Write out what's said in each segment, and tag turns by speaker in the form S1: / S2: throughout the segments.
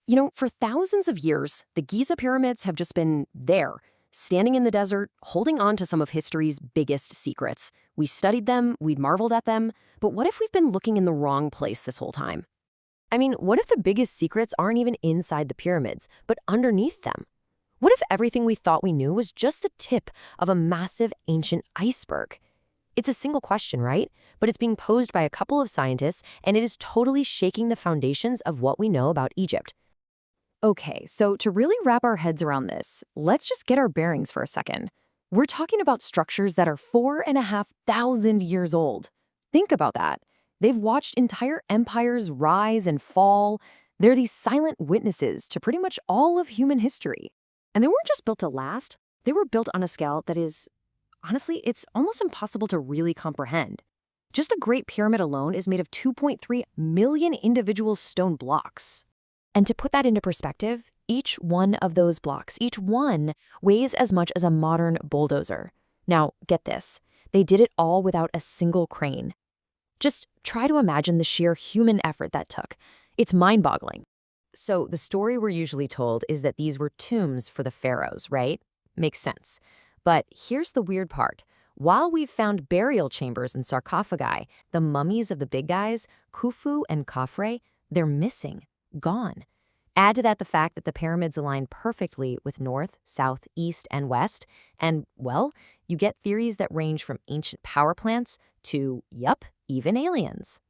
S1: For thousands of years, the Giza pyramids have just been there, standing in the desert, holding on to some of history's biggest secrets. We studied them, we'd marveled at them, but what if we've been looking in the wrong place this whole time?
S2: I mean, what if the biggest secrets aren't even inside the pyramids, but underneath them? What if everything we thought we knew was just the tip of a massive ancient iceberg? It's a single question, right? But it's being posed by a couple of scientists, and it is totally shaking the foundations of what we know about Egypt.
S1: Okay, so to really wrap our heads around this, let's just get our bearings for a second. We're talking about structures that are 4,500 years old. Think about that. They've watched entire empires rise and fall. They're these silent witnesses to pretty much all of human history. And they weren't just built to last, they were built on a scale that is, honestly, it's almost impossible to really comprehend. Just the Great Pyramid alone is made of 2.3 million individual stone blocks.
S2: And to put that into perspective, each one of those blocks, each one weighs as much as a modern bulldozer. Now, get this. They did it all without a single crane. Just try to imagine the sheer human effort that took. It's mind-boggling. So the story we're usually told is that these were tombs for the pharaohs, right? Makes sense. But here's the weird part. While we've found burial chambers and sarcophagi, the mummies of the big guys, Khufu and Khafre, they're missing, gone. Add to that the fact that the pyramids align perfectly with north, south, east, and west, and, well, you get theories that range from ancient power plants to, even aliens.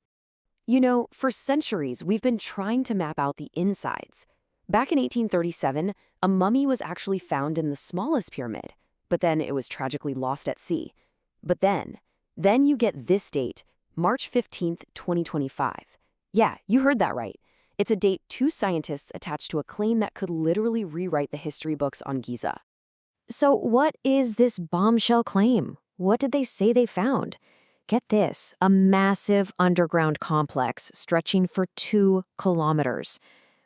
S1: For centuries, we've been trying to map out the insides. Back in 1837, a mummy was actually found in the smallest pyramid, but then it was tragically lost at sea. But then you get this date, March 15th, 2025. Yeah, you heard that right. It's a date two scientists attached to a claim that could literally rewrite the history books on Giza.
S2: So what is this bombshell claim? What did they say they found? Get this, a massive underground complex stretching for 2 kilometers.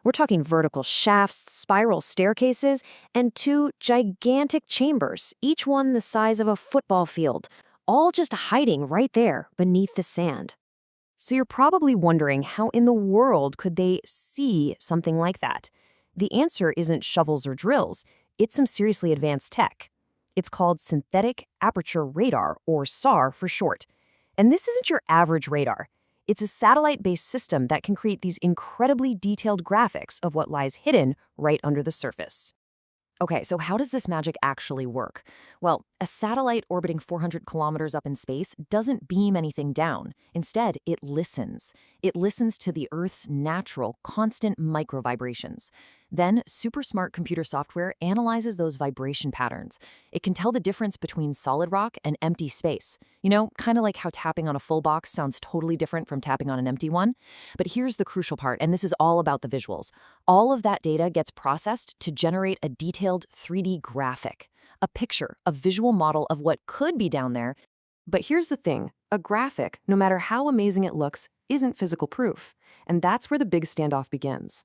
S2: We're talking vertical shafts, spiral staircases, and 2 gigantic chambers, each one the size of a football field, all just hiding right there beneath the sand. So you're probably wondering how in the world could they see something like that? The answer isn't shovels or drills, it's some seriously advanced tech. It's called synthetic aperture radar, or SAR for short. And this isn't your average radar. It's a satellite-based system that can create these incredibly detailed graphics of what lies hidden right under the surface. Okay, so how does this magic actually work? Well, a satellite orbiting 400 kilometers up in space doesn't beam anything down. Instead, it listens. It listens to the Earth's natural, constant micro-vibrations. Then, super smart computer software analyzes those vibration patterns. It can tell the difference between solid rock and empty space. Kind of like how tapping on a full box sounds totally different from tapping on an empty one. But here's the crucial part, and this is all about the visuals. All of that data gets processed to generate a detailed 3D graphic, a picture, a visual model of what could be down there. But here's the thing, a graphic, no matter how amazing it looks, isn't physical proof. And that's where the big standoff begins.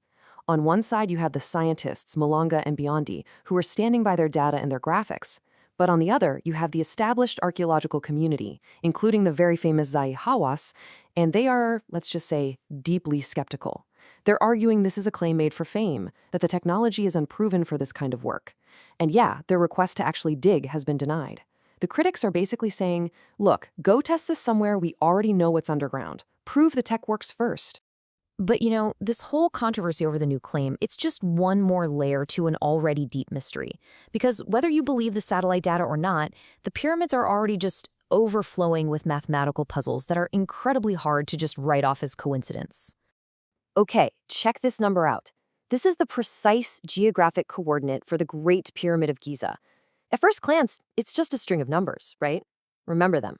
S2: On one side, you have the scientists, Malanga and Biondi, who are standing by their data and their graphics. But on the other, you have the established archaeological community, including the very famous Zahi Hawass, and they are, let's just say, deeply skeptical. They're arguing this is a claim made for fame, that the technology is unproven for this kind of work. And yeah, their request to actually dig has been denied. The critics are basically saying, look, go test this somewhere we already know what's underground. Prove the tech works first. But this whole controversy over the new claim, it's just one more layer to an already deep mystery. Because whether you believe the satellite data or not, the pyramids are already just overflowing with mathematical puzzles that are incredibly hard to just write off as coincidence.
S1: Okay, check this number out. This is the precise geographic coordinate for the Great Pyramid of Giza. At first glance, it's just a string of numbers, right? Remember them.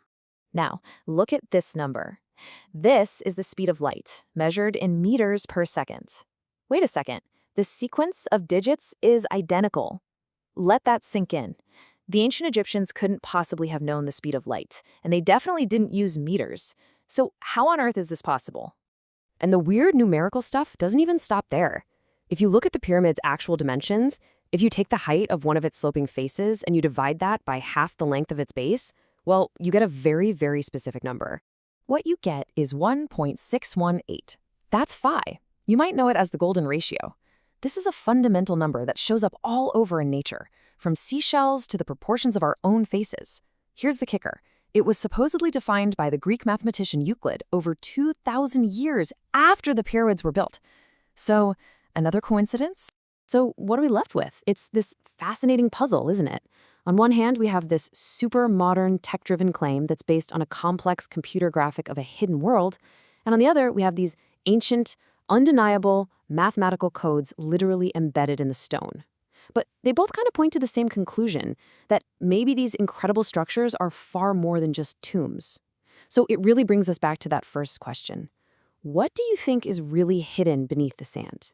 S1: Now, look at this number. This is the speed of light, measured in meters per second. Wait a second, the sequence of digits is identical. Let that sink in. The ancient Egyptians couldn't possibly have known the speed of light, and they definitely didn't use meters. So how on earth is this possible? And the weird numerical stuff doesn't even stop there. If you look at the pyramid's actual dimensions, if you take the height of one of its sloping faces and you divide that by half the length of its base, well, you get a very, very specific number. What you get is 1.618. That's phi. You might know it as the golden ratio. This is a fundamental number that shows up all over in nature, from seashells to the proportions of our own faces. Here's the kicker. It was supposedly defined by the Greek mathematician Euclid over 2,000 years after the pyramids were built. So, another coincidence?
S2: So what are we left with? It's this fascinating puzzle, isn't it? On one hand, we have this super modern tech-driven claim that's based on a complex computer graphic of a hidden world. And on the other, we have these ancient, undeniable mathematical codes literally embedded in the stone. But they both kind of point to the same conclusion, that maybe these incredible structures are far more than just tombs. So it really brings us back to that first question. What do you think is really hidden beneath the sand?